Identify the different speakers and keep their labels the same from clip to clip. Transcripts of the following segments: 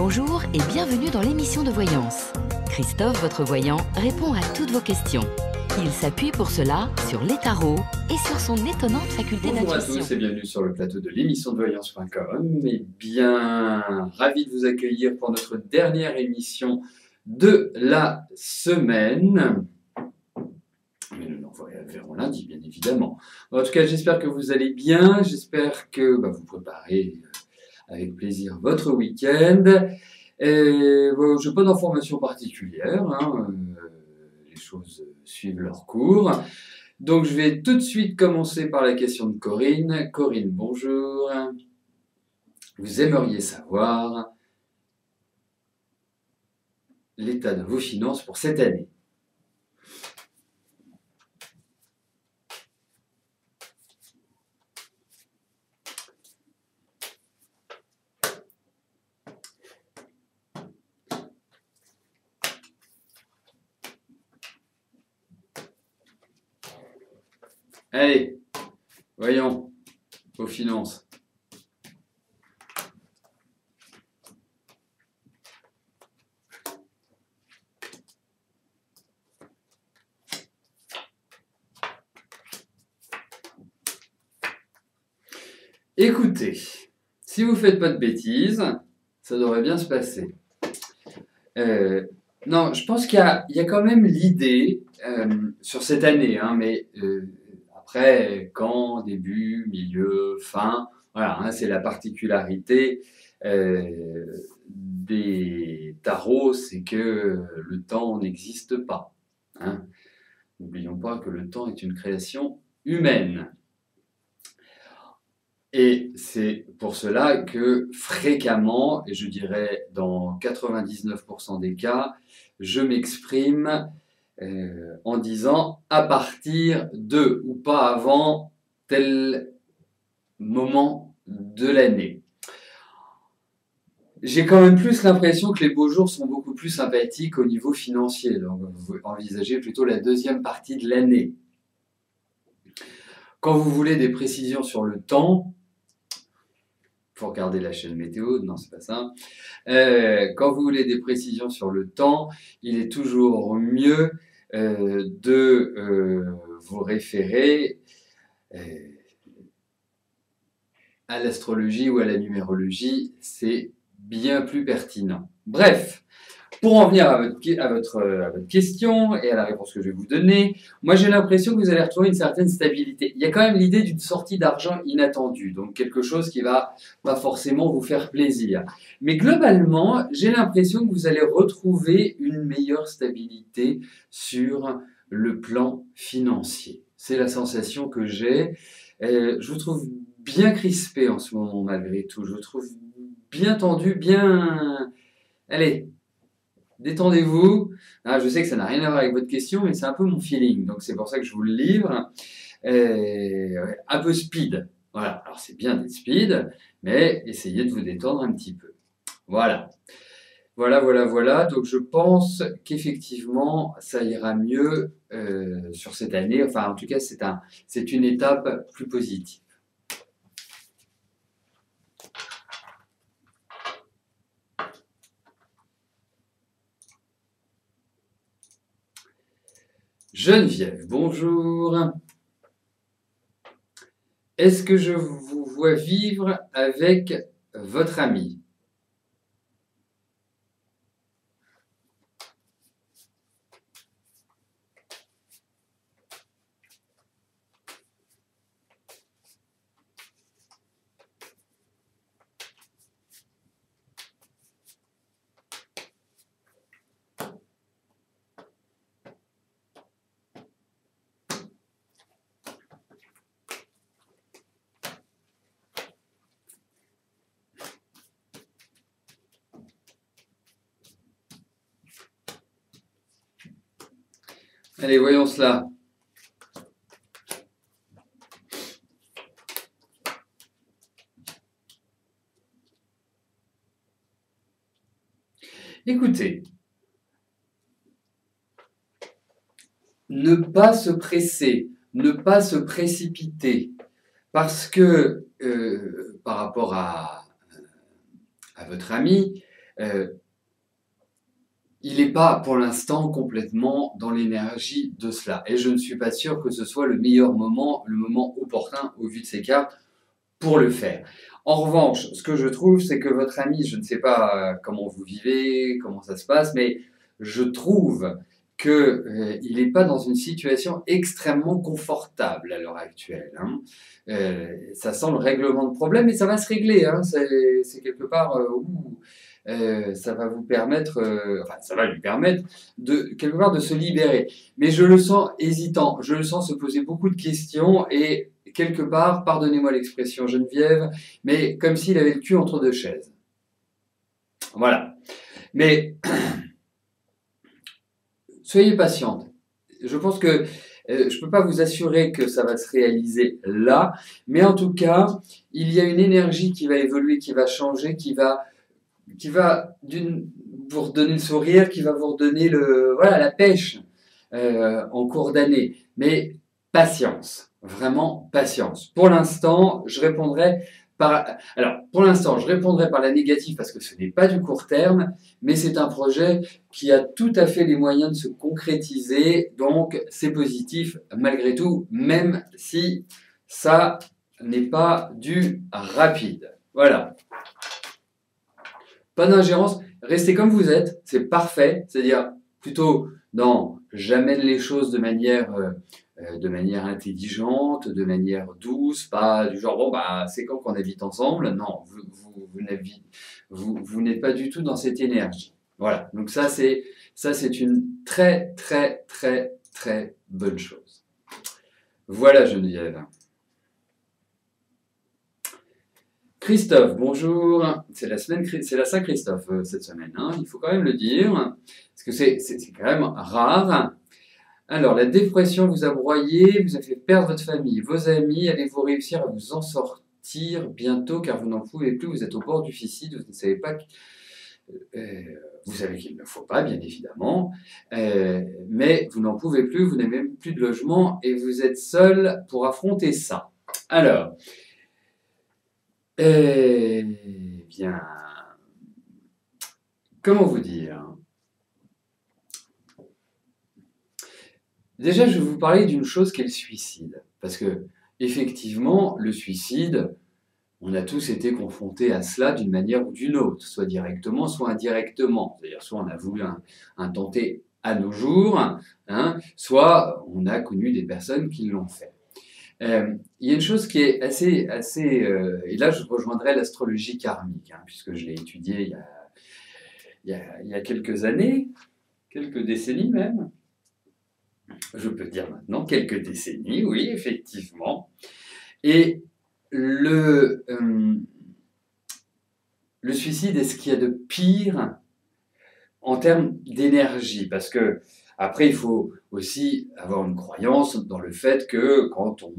Speaker 1: Bonjour et bienvenue dans l'émission de voyance. Christophe, votre voyant, répond à toutes vos questions. Il s'appuie pour cela sur les tarots et sur son étonnante faculté d'intuition.
Speaker 2: Bonjour à tous et bienvenue sur le plateau de l'émission de voyance.com. Et bien, ravi de vous accueillir pour notre dernière émission de la semaine. Mais nous nous reverrons lundi, bien évidemment. En tout cas, j'espère que vous allez bien. J'espère que vous préparez avec plaisir votre week-end. Je n'ai pas d'informations particulières. Les choses suivent leur cours. Donc, je vais tout de suite commencer par la question de Corinne. Corinne, bonjour. Vous aimeriez savoir l'état de vos finances pour cette année. Allez, voyons vos finances. Écoutez, si vous ne faites pas de bêtises, ça devrait bien se passer. Non, je pense qu'il y a quand même l'idée sur cette année, mais après, quand, début, milieu, fin, voilà, c'est la particularité des tarots, c'est que le temps n'existe pas. N'oublions pas que le temps est une création humaine. Et c'est pour cela que fréquemment, et je dirais dans 99% des cas, je m'exprime en disant à partir de ou pas avant tel moment de l'année. J'ai quand même plus l'impression que les beaux jours sont beaucoup plus sympathiques au niveau financier. Donc vous envisagez plutôt la deuxième partie de l'année. Quand vous voulez des précisions sur le temps, il faut regarder la chaîne météo, non c'est pas ça. Quand vous voulez des précisions sur le temps, il est toujours mieux de vous référer à l'astrologie ou à la numérologie, c'est bien plus pertinent. Bref, pour en venir à votre question et à la réponse que je vais vous donner, moi j'ai l'impression que vous allez retrouver une certaine stabilité. Il y a quand même l'idée d'une sortie d'argent inattendue, donc quelque chose qui va pas forcément vous faire plaisir. Mais globalement, j'ai l'impression que vous allez retrouver une meilleure stabilité sur le plan financier. C'est la sensation que j'ai. Je vous trouve bien crispé en ce moment malgré tout. Je vous trouve bien tendu, bien... Allez, détendez-vous. Je sais que ça n'a rien à voir avec votre question, mais c'est un peu mon feeling. Donc c'est pour ça que je vous le livre. Un peu speed. Voilà. Alors c'est bien d'être speed, mais essayez de vous détendre un petit peu. Voilà. Voilà. Donc je pense qu'effectivement, ça ira mieux sur cette année. Enfin, en tout cas, c'est une étape plus positive. Geneviève, bonjour. Est-ce que je vous vois vivre avec votre ami ? Allez, voyons cela. Écoutez, ne pas se presser, ne pas se précipiter, parce que par rapport à votre ami, il n'est pas pour l'instant complètement dans l'énergie de cela. Et je ne suis pas sûr que ce soit le meilleur moment, le moment opportun au vu de ces cartes pour le faire. En revanche, ce que je trouve, c'est que votre ami, je ne sais pas comment vous vivez, comment ça se passe, mais je trouve qu'il n'est pas dans une situation extrêmement confortable à l'heure actuelle. Hein. Ça sent le règlement de problème et ça va se régler. Hein. C'est quelque part où ça va vous permettre, enfin ça va lui permettre de quelque part de se libérer. Mais je le sens hésitant, je le sens se poser beaucoup de questions et quelque part, pardonnez-moi l'expression Geneviève, mais comme s'il avait le cul entre deux chaises. Voilà. Mais soyez patiente. Je pense que je ne peux pas vous assurer que ça va se réaliser là, mais en tout cas, il y a une énergie qui va évoluer, qui va changer, qui va vous redonner le sourire, qui va vous redonner la pêche en cours d'année. Mais patience, vraiment patience. Pour l'instant, je répondrai par la négative parce que ce n'est pas du court terme, mais c'est un projet qui a tout à fait les moyens de se concrétiser, donc c'est positif malgré tout, même si ça n'est pas du rapide. Voilà. Pas d'ingérence, restez comme vous êtes, c'est parfait, c'est-à-dire plutôt dans j'amène les choses de manière intelligente, de manière douce, pas du genre bon bah c'est quand qu'on habite ensemble, non, vous n'êtes pas du tout dans cette énergie. Voilà, donc ça c'est une très très très très bonne chose. Voilà Geneviève. Christophe, bonjour. C'est la Saint-Christophe cette semaine, hein, il faut quand même le dire, parce que c'est quand même rare. Alors, la dépression vous a broyé, vous a fait perdre votre famille, vos amis, allez-vous réussir à vous en sortir bientôt car vous n'en pouvez plus, vous êtes au bord du suicide, vous ne savez pas, vous savez qu'il ne faut pas, bien évidemment, mais vous n'en pouvez plus, vous n'avez même plus de logement et vous êtes seul pour affronter ça. Alors, eh bien, comment vous dire? Déjà, je vais vous parler d'une chose qu'est le suicide. Parce que, effectivement, le suicide, on a tous été confrontés à cela d'une manière ou d'une autre, soit directement, soit indirectement. C'est-à-dire, soit on a voulu un tenter à nos jours, hein, soit on a connu des personnes qui l'ont fait. Il y a une chose qui est assez et là je rejoindrai l'astrologie karmique, hein, puisque je l'ai étudiée il y a quelques années, quelques décennies même. Je peux dire maintenant quelques décennies, oui, effectivement. Et le suicide est ce qu'il y a de pire en termes d'énergie, parce que après, il faut aussi avoir une croyance dans le fait que quand on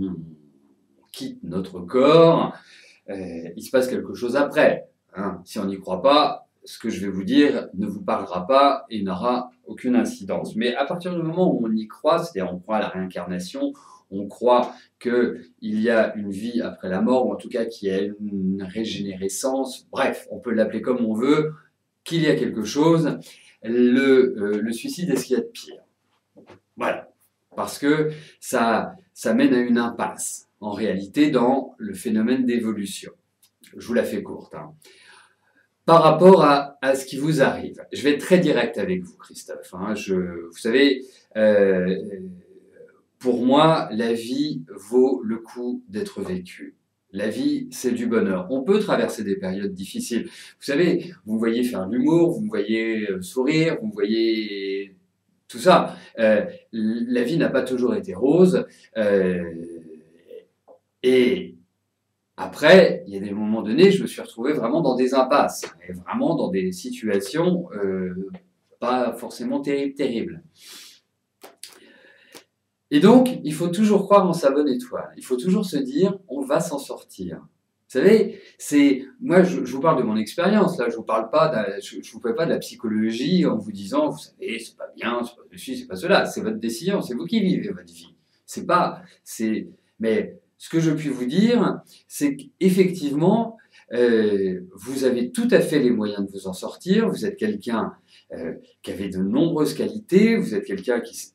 Speaker 2: quitte notre corps, il se passe quelque chose après. Hein. Si on n'y croit pas, ce que je vais vous dire ne vous parlera pas et n'aura aucune incidence. Mais à partir du moment où on y croit, c'est-à-dire on croit à la réincarnation, on croit qu'il y a une vie après la mort, ou en tout cas qu'il y a une régénérescence, bref, on peut l'appeler comme on veut, qu'il y a quelque chose, le suicide est ce qu'il y a de pire. Voilà. Parce que ça mène à une impasse, en réalité, dans le phénomène d'évolution. Je vous la fais courte. Hein. Par rapport à ce qui vous arrive, je vais être très direct avec vous, Christophe. Hein. Vous savez, pour moi, la vie vaut le coup d'être vécue. La vie, c'est du bonheur. On peut traverser des périodes difficiles. Vous savez, vous me voyez faire de l'humour, vous me voyez sourire, vous me voyez tout ça. La vie n'a pas toujours été rose. Et après, il y a des moments donnés, je me suis retrouvé vraiment dans des impasses, et vraiment dans des situations pas forcément terribles. Et donc, il faut toujours croire en sa bonne étoile. Il faut toujours se dire, on va s'en sortir. Vous savez, moi, je vous parle de mon expérience. Là, je vous parle pas, je vous parle pas de la psychologie en vous disant, vous savez, c'est pas bien, c'est pas ceci, c'est pas cela. C'est votre décision, c'est vous qui vivez votre vie. Mais ce que je puis vous dire, c'est qu'effectivement, vous avez tout à fait les moyens de vous en sortir. Vous êtes quelqu'un qui avait de nombreuses qualités. Vous êtes quelqu'un qui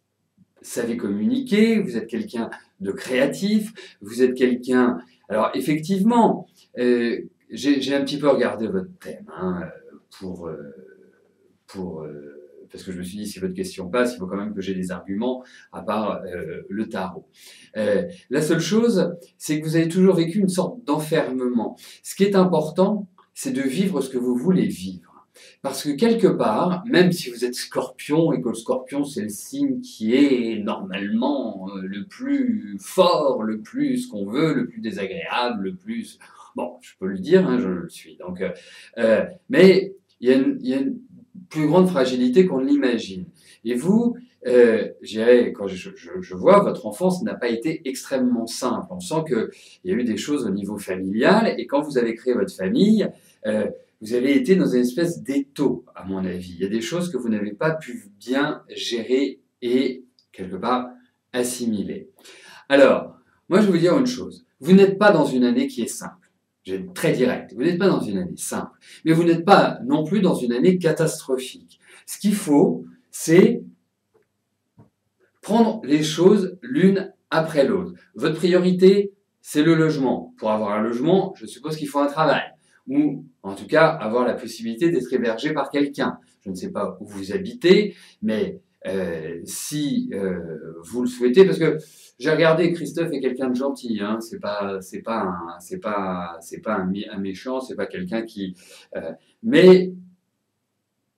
Speaker 2: savait communiquer. Vous êtes quelqu'un de créatif. Vous êtes quelqu'un... Alors, effectivement, j'ai un petit peu regardé votre thème parce que je me suis dit, si votre question passe, il faut quand même que j'ai des arguments, à part le tarot. La seule chose, c'est que vous avez toujours vécu une sorte d'enfermement. Ce qui est important, c'est de vivre ce que vous voulez vivre. Parce que quelque part, même si vous êtes scorpion, et que le scorpion, c'est le signe qui est normalement le plus fort, le plus ce qu'on veut, le plus désagréable, le plus... Bon, je peux le dire, hein, je le suis. Donc, mais il y a une plus grande fragilité qu'on ne l'imagine. Et vous, quand je vois, votre enfance n'a pas été extrêmement simple. On sent qu'il y a eu des choses au niveau familial, et quand vous avez créé votre famille, vous avez été dans une espèce d'étau, à mon avis. Il y a des choses que vous n'avez pas pu bien gérer et, quelque part, assimiler. Alors, moi, je vais vous dire une chose. Vous n'êtes pas dans une année qui est simple. Je vais être très direct. Vous n'êtes pas dans une année simple, mais vous n'êtes pas non plus dans une année catastrophique. Ce qu'il faut, c'est prendre les choses l'une après l'autre. Votre priorité, c'est le logement. Pour avoir un logement, je suppose qu'il faut un travail, ou en tout cas avoir la possibilité d'être hébergé par quelqu'un. Je ne sais pas où vous habitez, mais si vous le souhaitez, parce que j'ai regardé, Christophe est quelqu'un de gentil, hein, c'est pas un méchant, c'est pas quelqu'un qui, mais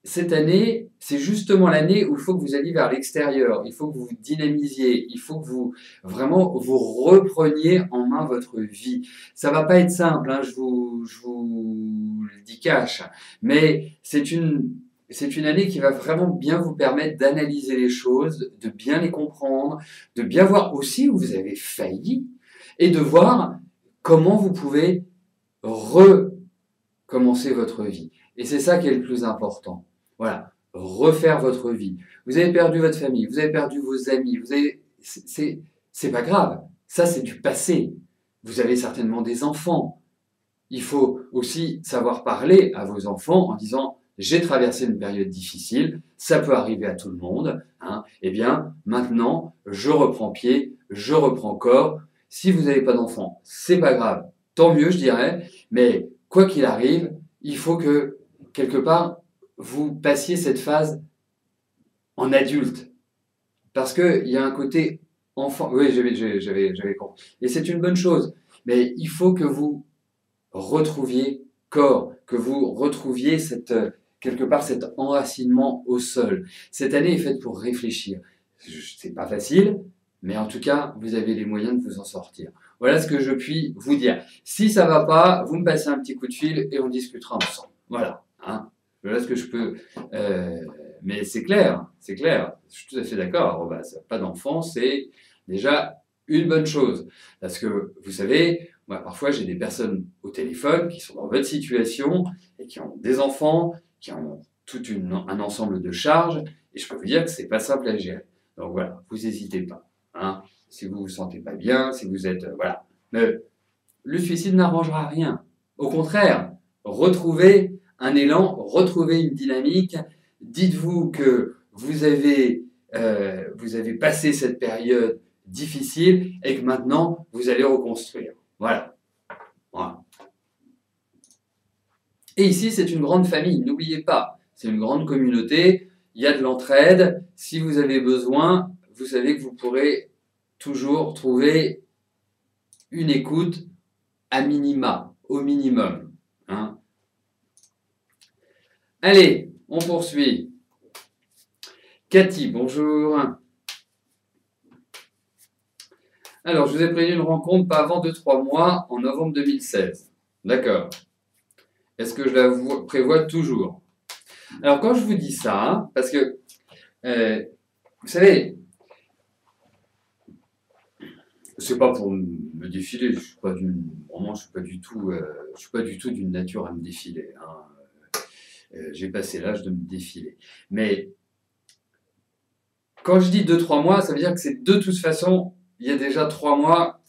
Speaker 2: cette année, c'est justement l'année où il faut que vous alliez vers l'extérieur, il faut que vous vous dynamisiez, il faut que vous vraiment vous repreniez en main votre vie. Ça va pas être simple, hein, je vous le dis cash, mais c'est une année qui va vraiment bien vous permettre d'analyser les choses, de bien les comprendre, de bien voir aussi où vous avez failli et de voir comment vous pouvez recommencer votre vie. Et c'est ça qui est le plus important. Voilà, refaire votre vie. Vous avez perdu votre famille, vous avez perdu vos amis, c'est pas grave. Ça, c'est du passé. Vous avez certainement des enfants. Il faut aussi savoir parler à vos enfants en disant: j'ai traversé une période difficile, ça peut arriver à tout le monde, hein. Eh bien, maintenant, je reprends pied, je reprends corps. Si vous n'avez pas d'enfants, c'est pas grave, tant mieux, je dirais, mais quoi qu'il arrive, il faut que, quelque part, vous passiez cette phase en adulte. Parce qu'il y a un côté enfant. Oui, j'avais compris. Et c'est une bonne chose, mais il faut que vous retrouviez corps, que vous retrouviez quelque part cet enracinement au sol. Cette année est faite pour réfléchir. C'est pas facile, mais en tout cas, vous avez les moyens de vous en sortir. Voilà ce que je puis vous dire. Si ça va pas, vous me passez un petit coup de fil et on discutera ensemble. Voilà. Hein. Voilà ce que je peux... mais c'est clair, je suis tout à fait d'accord. Pas d'enfant, c'est déjà une bonne chose. Parce que, vous savez, moi, parfois, j'ai des personnes au téléphone qui sont dans votre situation et qui ont des enfants, qui ont un ensemble de charges, et je peux vous dire que c'est pas simple à gérer. Donc voilà, vous n'hésitez pas. Hein. Si vous vous sentez pas bien, si vous êtes... voilà. Mais le suicide n'arrangera rien. Au contraire, retrouvez un élan, retrouvez une dynamique. Dites-vous que vous avez passé cette période difficile et que maintenant, vous allez reconstruire. Voilà. Voilà. Et ici, c'est une grande famille. N'oubliez pas, c'est une grande communauté. Il y a de l'entraide. Si vous avez besoin, vous savez que vous pourrez toujours trouver une écoute à minima, au minimum. Hein. Allez, on poursuit. Cathy, bonjour. Alors, je vous ai prévu une rencontre pas avant 2-3 mois, en novembre 2016. D'accord. Est-ce que je la prévois toujours? Alors, quand je vous dis ça, parce que, vous savez, c'est pas pour me défiler, je suis pas du tout d'une nature à me défiler. Hein. J'ai passé l'âge de me défiler. Mais quand je dis 2-3 mois, ça veut dire que c'est de toute façon, il y a déjà 3 mois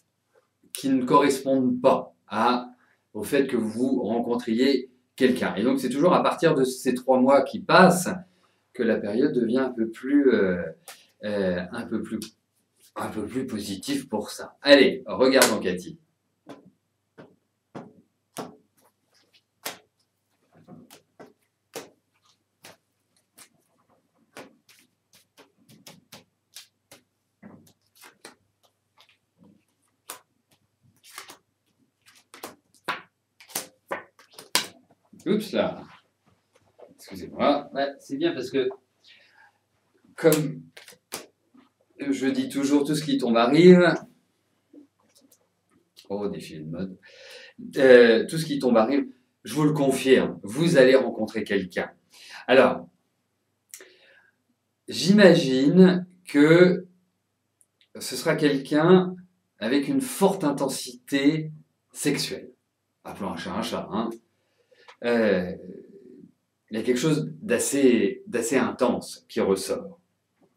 Speaker 2: qui ne correspondent pas à au fait que vous rencontriez quelqu'un. Et donc, c'est toujours à partir de ces 3 mois qui passent que la période devient un peu plus positive pour ça. Allez, regardons Cathy. Oups là. Excusez-moi. Ouais, c'est bien parce que, comme je dis toujours, tout ce qui tombe arrive. Oh, défilé de mode. Tout ce qui tombe arrive, je vous le confirme, vous allez rencontrer quelqu'un. Alors, j'imagine que ce sera quelqu'un avec une forte intensité sexuelle. Appelons un chat, hein. Il y a quelque chose d'assez intense qui ressort.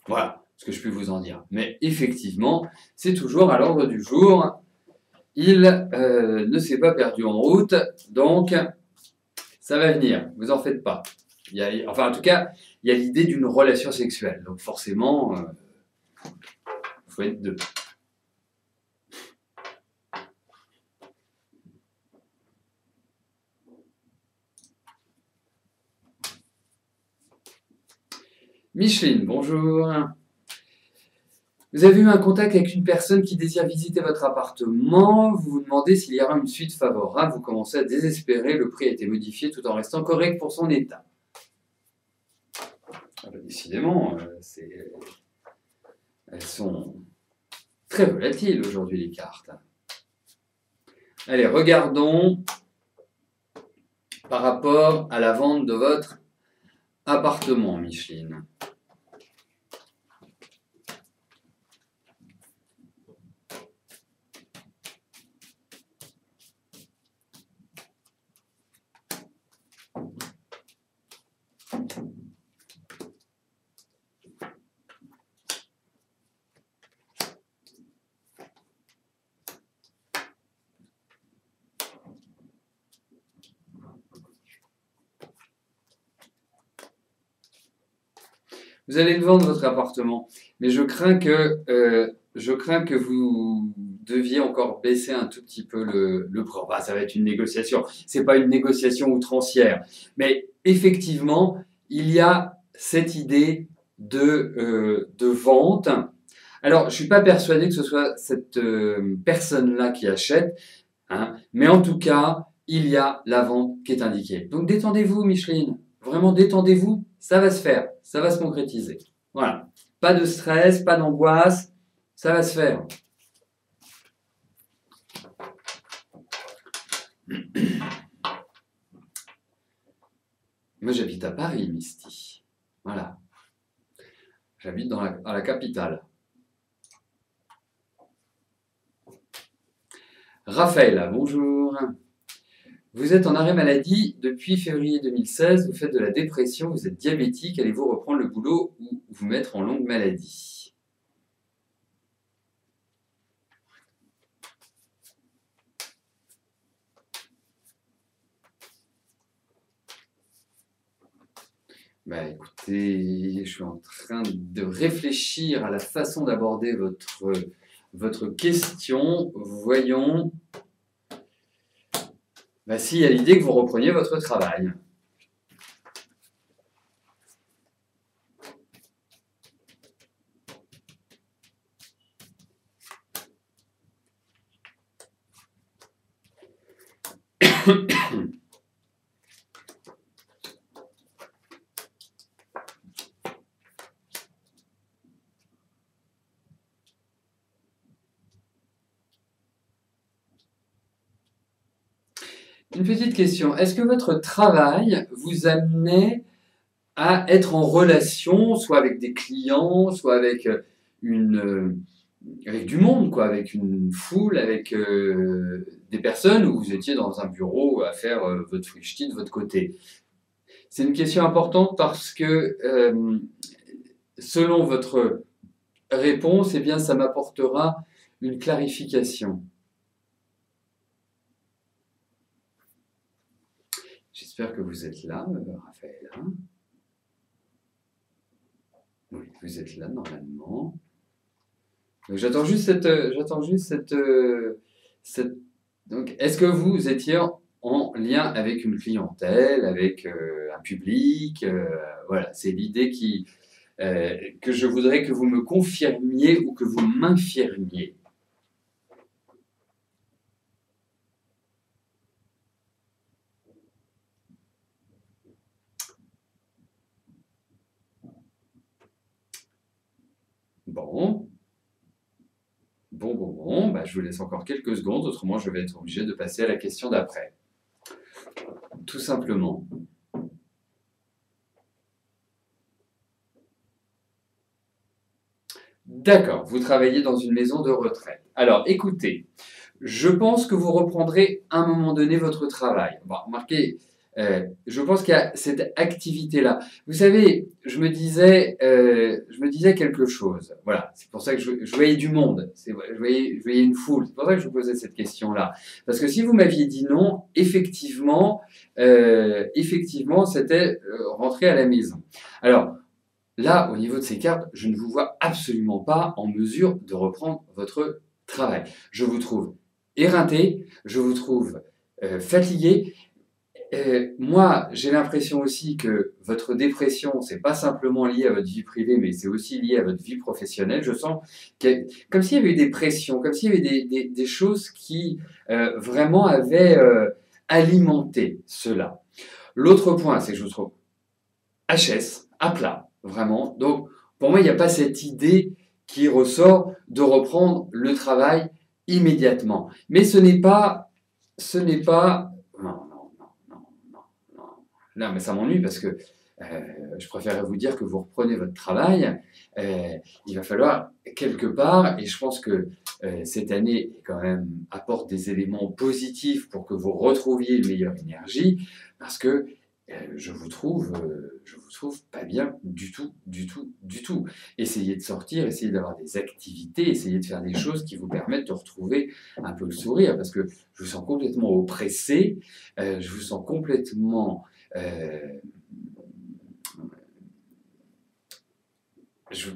Speaker 2: Voilà ce que je peux vous en dire. Mais effectivement, c'est toujours à l'ordre du jour. Il ne s'est pas perdu en route, donc ça va venir, vous en faites pas. En tout cas, il y a l'idée d'une relation sexuelle, donc forcément, il faut être deux. Micheline, bonjour. Vous avez eu un contact avec une personne qui désire visiter votre appartement, vous vous demandez s'il y aura une suite favorable, vous commencez à désespérer, le prix a été modifié tout en restant correct pour son état. Ah ben, décidément, elles sont très volatiles aujourd'hui les cartes. Allez, regardons par rapport à la vente de votre appartement, Micheline. Vous allez vendre votre appartement, mais je crains que vous deviez encore baisser un tout petit peu le prix. Enfin, ça va être une négociation. C'est pas une négociation outrancière, mais effectivement, il y a cette idée de vente. Alors, je suis pas persuadé que ce soit cette personne-là qui achète, hein, mais en tout cas, il y a la vente qui est indiquée. Donc, détendez-vous, Micheline. Vraiment, détendez-vous. Ça va se faire, ça va se concrétiser. Voilà. Pas de stress, pas d'angoisse, ça va se faire. Moi, j'habite à Paris, Misty. Voilà. J'habite à la capitale. Raphaël, bonjour. Vous êtes en arrêt maladie depuis février 2016, vous faites de la dépression, vous êtes diabétique, allez-vous reprendre le boulot ou vous mettre en longue maladie? Bah écoutez, je suis en train de réfléchir à la façon d'aborder votre question. Voyons. Bah, s'il y a l'idée que vous repreniez votre travail. Une petite question. Est-ce que votre travail vous amenait à être en relation, soit avec des clients, soit avec avec du monde, quoi, avec une foule, avec des personnes, où vous étiez dans un bureau à faire votre frichti de votre côté? C'est une question importante parce que selon votre réponse, eh bien, ça m'apportera une clarification. J'espère que vous êtes là, Raphaël. Hein. Oui, vous êtes là normalement. Donc j'attends juste cette. Donc, est-ce que vous étiez en lien avec une clientèle, avec un public voilà, c'est l'idée que je voudrais que vous me confirmiez ou que vous m'infirmiez. Bon. Bon. Bah, je vous laisse encore quelques secondes, autrement je vais être obligé de passer à la question d'après. Tout simplement. D'accord, vous travaillez dans une maison de retraite. Alors, écoutez, je pense que vous reprendrez à un moment donné votre travail. Bon, remarquez, je pense qu'il y a cette activité-là. Vous savez, je me disais quelque chose. Voilà, c'est pour ça que je voyais du monde. Je voyais une foule. C'est pour ça que je vous posais cette question-là. Parce que si vous m'aviez dit non, effectivement, c'était rentrer à la maison. Alors, là, au niveau de ces cartes, je ne vous vois absolument pas en mesure de reprendre votre travail. Je vous trouve éreinté, je vous trouve fatigué. Moi, j'ai l'impression aussi que votre dépression, c'est pas simplement lié à votre vie privée, mais c'est aussi lié à votre vie professionnelle. Je sens comme s'il y avait eu des pressions, comme s'il y avait des choses qui vraiment avaient alimenté cela. L'autre point, c'est que je vous trouve HS, à plat, vraiment. Donc, pour moi, il n'y a pas cette idée qui ressort de reprendre le travail immédiatement. Mais ce n'est pas, non. Là, mais ça m'ennuie parce que je préférerais vous dire que vous reprenez votre travail. Il va falloir quelque part, et je pense que cette année quand même apporte des éléments positifs pour que vous retrouviez une meilleure énergie, parce que je vous trouve pas bien du tout. Essayez de sortir, essayez d'avoir des activités, essayez de faire des choses qui vous permettent de retrouver un peu le sourire, parce que je vous sens complètement oppressé, je vous sens complètement je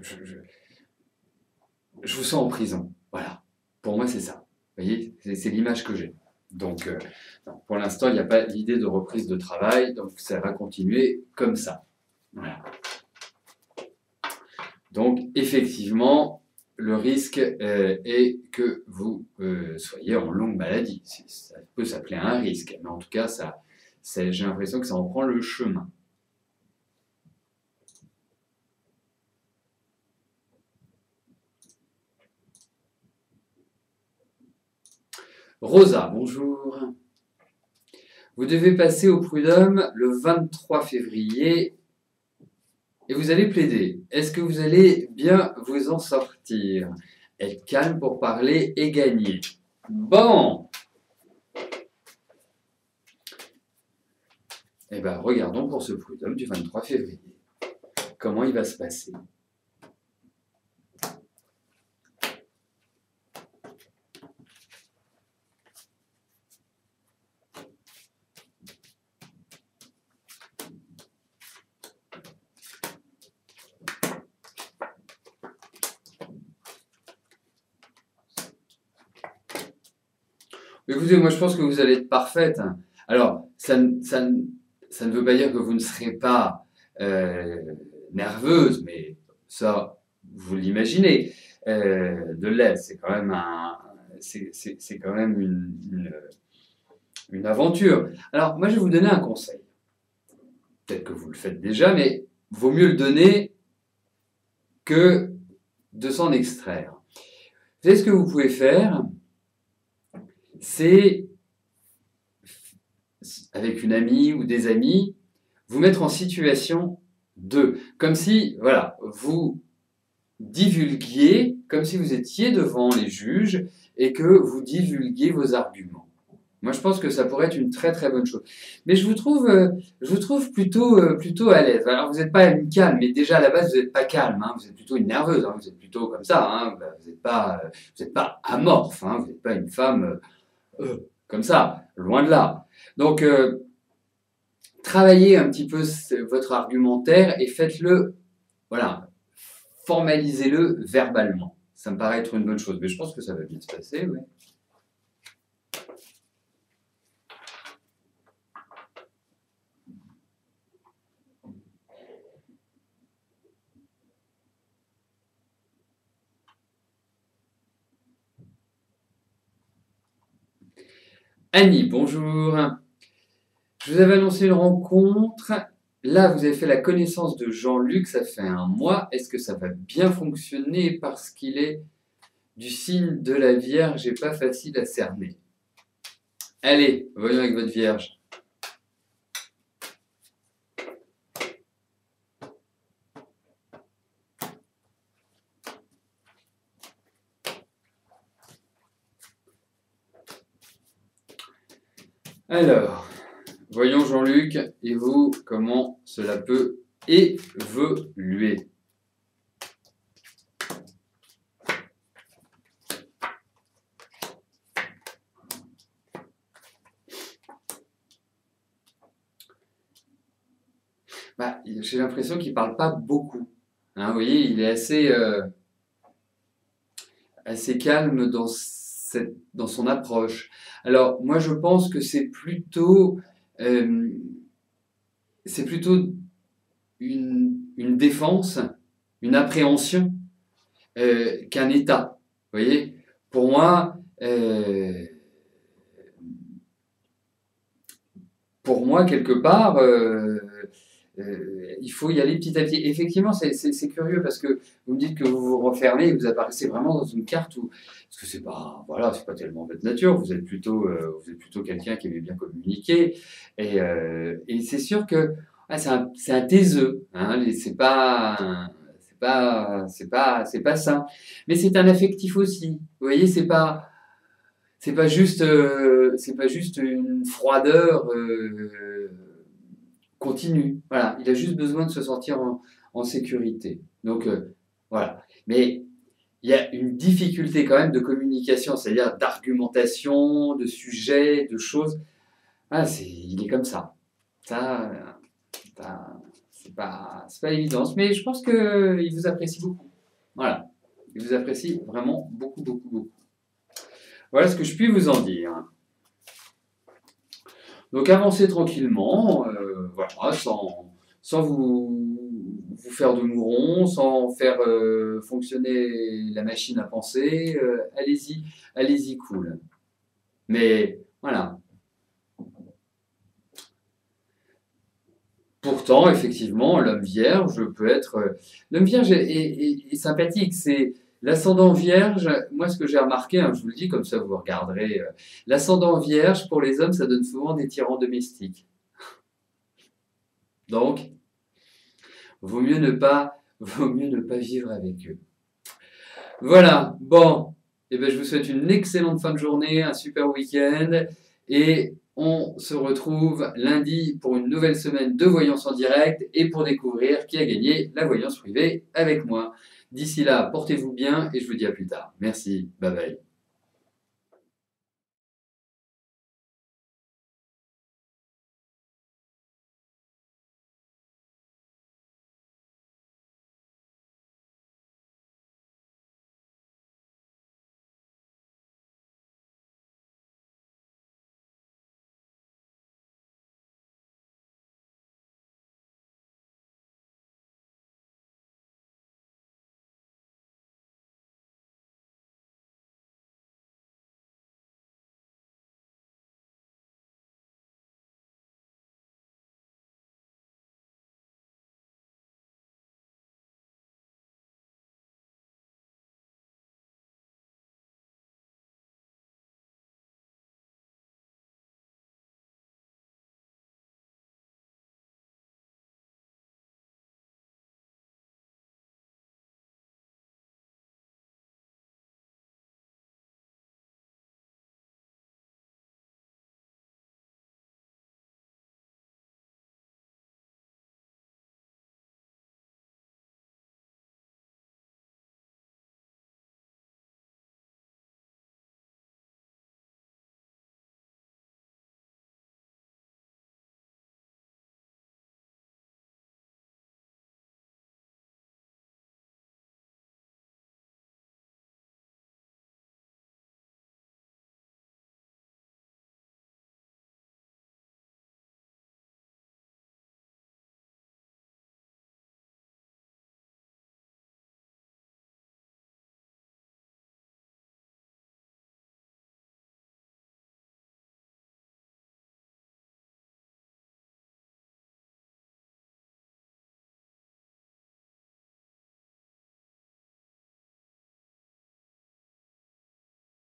Speaker 2: vous sens en prison. Voilà. Pour moi, c'est ça. Vous voyez, c'est l'image que j'ai. Donc, pour l'instant, il n'y a pas l'idée de reprise de travail, donc ça va continuer comme ça. Voilà. Donc, effectivement, le risque est que vous soyez en longue maladie. Ça peut s'appeler un risque, mais en tout cas, j'ai l'impression que ça en prend le chemin. Rosa, bonjour. Vous devez passer au prud'homme le 23 février et vous allez plaider. Est-ce que vous allez bien vous en sortir? Être calme pour parler et gagner. Bon. Eh bien, regardons pour ce prud'homme du 23 février. Comment il va se passer? Écoutez, moi je pense que vous allez être parfaite. Alors, ça ne veut pas dire que vous ne serez pas nerveuse, mais ça, vous l'imaginez. De l'être, c'est quand même une aventure. Alors, moi je vais vous donner un conseil. Peut-être que vous le faites déjà, mais vaut mieux le donner que de s'en extraire. Vous savez ce que vous pouvez faire? C'est, avec une amie ou des amis, vous mettre en situation comme si, voilà, vous divulguiez, comme si vous étiez devant les juges et que vous divulguiez vos arguments. Moi, je pense que ça pourrait être une très très bonne chose. Mais je vous trouve plutôt à l'aise. Alors, vous n'êtes pas une calme, mais déjà à la base, vous n'êtes pas calme. Hein, vous êtes plutôt une nerveuse. Hein, vous êtes plutôt comme ça. Hein, vous n'êtes pas amorphe. Hein, vous n'êtes pas une femme comme ça, loin de là. Donc, travaillez un petit peu votre argumentaire et faites-le, voilà, formalisez-le verbalement. Ça me paraît être une bonne chose, mais je pense que ça va bien se passer, oui. Annie, bonjour. Je vous avais annoncé une rencontre. Là, vous avez fait la connaissance de Jean-Luc, ça fait un mois. Est-ce que ça va bien fonctionner parce qu'il est du signe de la Vierge et pas facile à cerner? Allez, voyons avec votre Vierge. Alors, voyons Jean-Luc, et vous, comment cela peut évoluer? Bah, j'ai l'impression qu'il ne parle pas beaucoup. Hein, vous voyez, il est assez calme dans son approche. Alors, moi, je pense que c'est plutôt une défense, une appréhension qu'un état. Vous voyez, pour moi, quelque part, il faut y aller petit à petit. Effectivement, c'est curieux parce que vous me dites que vous vous refermez et vous apparaissez vraiment dans une carte où, parce que c'est pas, voilà, c'est pas tellement votre nature. Vous êtes plutôt quelqu'un qui aime bien communiquer et c'est sûr que c'est un taiseux. Hein, c'est pas ça. Mais c'est un affectif aussi. Vous voyez, c'est pas juste une froideur continue. Voilà, il a juste besoin de se sentir en sécurité. Donc voilà. Mais il y a une difficulté quand même de communication, c'est-à-dire d'argumentation, de sujets, de choses. Ah, il est comme ça. Ça, c'est pas évident. Mais je pense qu'il vous apprécie beaucoup. Voilà. Il vous apprécie vraiment beaucoup, beaucoup, beaucoup. Voilà ce que je puis vous en dire. Donc avancez tranquillement, voilà, sans vous faire de mouron, sans faire fonctionner la machine à penser. Allez-y cool. Mais voilà. Pourtant, effectivement, l'homme vierge peut être... l'homme vierge est sympathique. C'est l'ascendant vierge. Moi, ce que j'ai remarqué, hein, je vous le dis, comme ça vous regarderez. L'ascendant vierge, pour les hommes, ça donne souvent des tyrans domestiques. Donc, vaut mieux ne pas vivre avec eux. Voilà. Bon. Eh ben, je vous souhaite une excellente fin de journée, un super week-end. Et on se retrouve lundi pour une nouvelle semaine de voyance en direct et pour découvrir qui a gagné la voyance privée avec moi. D'ici là, portez-vous bien et je vous dis à plus tard. Merci, bye bye.